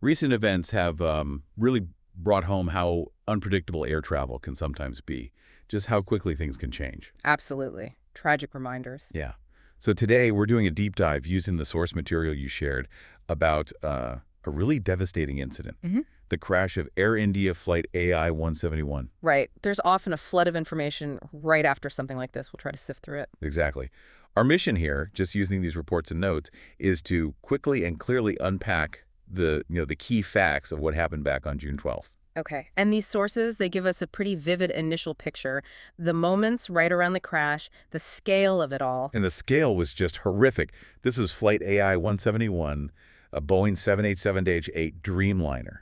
Recent events have really brought home how unpredictable air travel can sometimes be, just how quickly things can change. Absolutely. Tragic reminders. Yeah. So today we're doing a deep dive using the source material you shared about a really devastating incident, hmm the crash of Air India Flight AI 171. Right. There's often a flood of information right after something like this. We'll try to sift through it. Exactly. Our mission here, just using these reports and notes, is to quickly and clearly unpack the key facts of what happened back on June 12th. Okay. And these sources, they give us a pretty vivid initial picture. The moments right around the crash, the scale of it all. And the scale was just horrific. This is Flight AI 171, a Boeing 787-8 Dreamliner,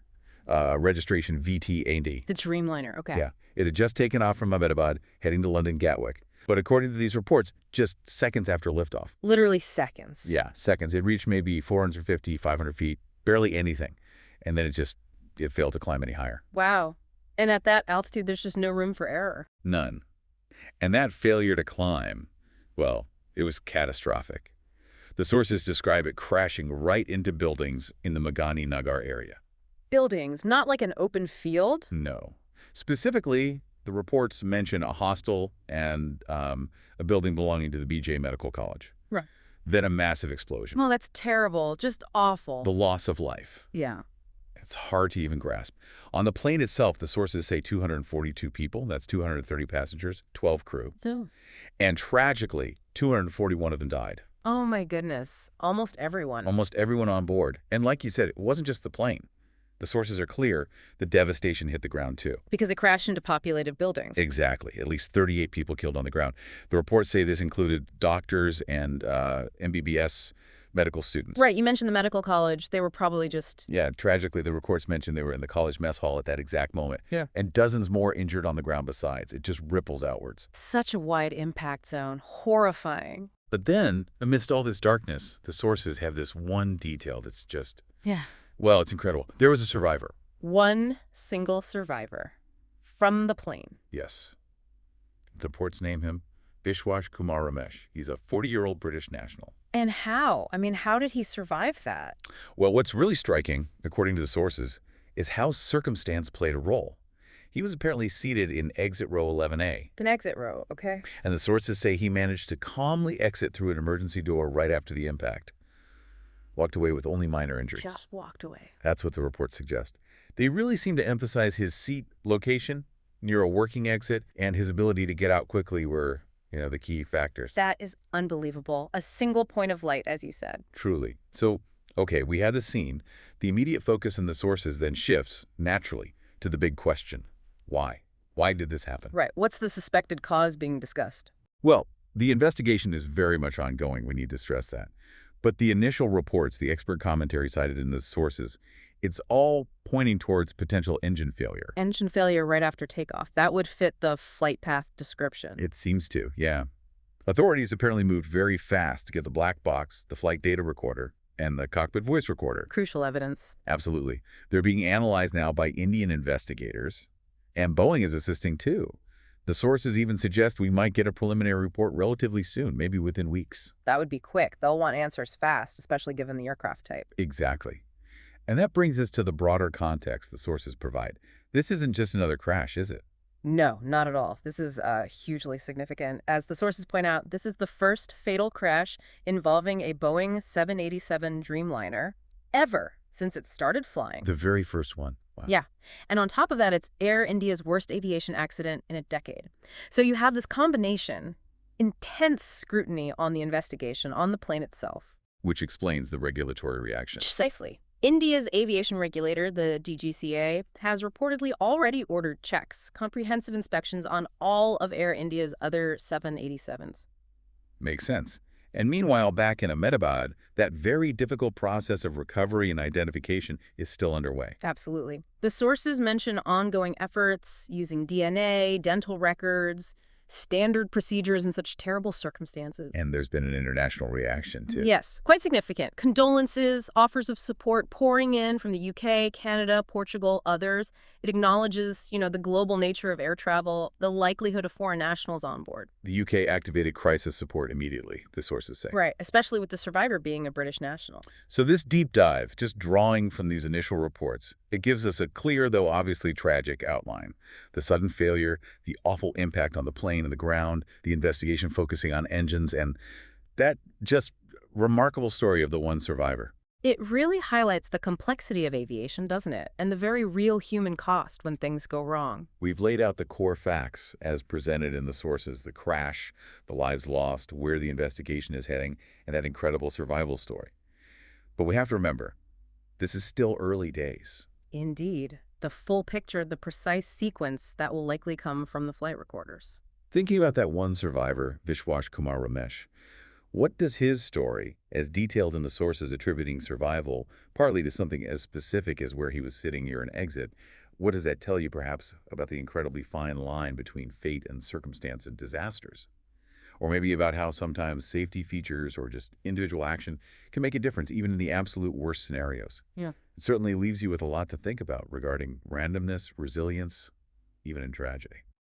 registration VT-AD. The Dreamliner. Okay. Yeah, it had just taken off from Ahmedabad, heading to London Gatwick. But according to these reports, just seconds after liftoff. Literally seconds. Yeah, seconds. It reached maybe 450, 500 feet, barely anything. And then it failed to climb any higher. Wow. And at that altitude, there's just no room for error. None. And that failure to climb, well, it was catastrophic. The sources describe it crashing right into buildings in the Magani Nagar area. Buildings, not like an open field. No. Specifically, the reports mention a hostel and a building belonging to the BJ Medical College. Right. Then a massive explosion. Well, that's terrible. Just awful. The loss of life. Yeah. It's hard to even grasp. On the plane itself, the sources say 242 people. That's 230 passengers, 12 crew. So. And tragically, 241 of them died. Oh my goodness. Almost everyone. Almost everyone on board. And like you said, it wasn't just the plane. The sources are clear. The devastation hit the ground, too. Because it crashed into populated buildings. Exactly. At least 38 people killed on the ground. The reports say this included doctors and MBBS medical students. Right. You mentioned the medical college. They were probably just... Yeah, tragically, the reports mentioned they were in the college mess hall at that exact moment. Yeah. And dozens more injured on the ground besides. It just ripples outwards. Such a wide impact zone. Horrifying. But then, amidst all this darkness, the sources have this one detail that's just... Yeah. Well, it's incredible. There was a survivor. One single survivor. From the plane. Yes. The reports name him Vishwash Kumar Ramesh. He's a 40-year-old British national. And how? I mean, how did he survive that? Well, what's really striking, according to the sources, is how circumstance played a role. He was apparently seated in exit row 11A. An exit row, okay? And the sources say he managed to calmly exit through an emergency door right after the impact. Walked away with only minor injuries. Just walked away. That's what the reports suggest. They really seem to emphasize his seat location near a working exit and his ability to get out quickly were, the key factors. That is unbelievable. A single point of light, as you said. Truly. So, okay, we had the scene. The immediate focus in the sources then shifts, naturally, to the big question. Why? Why did this happen? Right. What's the suspected cause being discussed? Well, the investigation is very much ongoing. We need to stress that. But the initial reports, the expert commentary cited in the sources, it's all pointing towards potential engine failure. Engine failure right after takeoff. That would fit the flight path description. It seems to, yeah. Authorities apparently moved very fast to get the black box, the flight data recorder, and the cockpit voice recorder. Crucial evidence. Absolutely. They're being analyzed now by Indian investigators, and Boeing is assisting too. The sources even suggest we might get a preliminary report relatively soon, maybe within weeks. That would be quick. They'll want answers fast, especially given the aircraft type. Exactly. And that brings us to the broader context the sources provide. This isn't just another crash, is it? No, not at all. This is hugely significant. As the sources point out, this is the first fatal crash involving a Boeing 787 Dreamliner ever since it started flying. The very first one. Wow. Yeah. And on top of that, it's Air India's worst aviation accident in a decade. So you have this combination, intense scrutiny on the investigation, on the plane itself. Which explains the regulatory reaction. Precisely. India's aviation regulator, the DGCA, has reportedly already ordered checks, comprehensive inspections on all of Air India's other 787s. Makes sense. And meanwhile, back in Ahmedabad, that very difficult process of recovery and identification is still underway. Absolutely. The sources mention ongoing efforts using DNA, dental records, standard procedures in such terrible circumstances. And there's been an international reaction, too. Yes, quite significant. Condolences, offers of support pouring in from the UK, Canada, Portugal, others. It acknowledges, the global nature of air travel, the likelihood of foreign nationals on board. The UK activated crisis support immediately, the sources say. Right, especially with the survivor being a British national. So this deep dive, just drawing from these initial reports, it gives us a clear, though obviously tragic, outline. The sudden failure, the awful impact on the plane and the ground, the investigation focusing on engines, and that just remarkable story of the one survivor. It really highlights the complexity of aviation, doesn't it? And the very real human cost when things go wrong. We've laid out the core facts as presented in the sources, the crash, the lives lost, where the investigation is heading, and that incredible survival story. But we have to remember, this is still early days. Indeed. The full picture, the precise sequence that will likely come from the flight recorders. Thinking about that one survivor, Vishwash Kumar Ramesh, what does his story, as detailed in the sources attributing survival, partly to something as specific as where he was sitting near an exit, what does that tell you perhaps about the incredibly fine line between fate and circumstance and disasters? Or maybe about how sometimes safety features or just individual action can make a difference even in the absolute worst scenarios. Yeah. It certainly leaves you with a lot to think about regarding randomness, resilience, even in tragedy.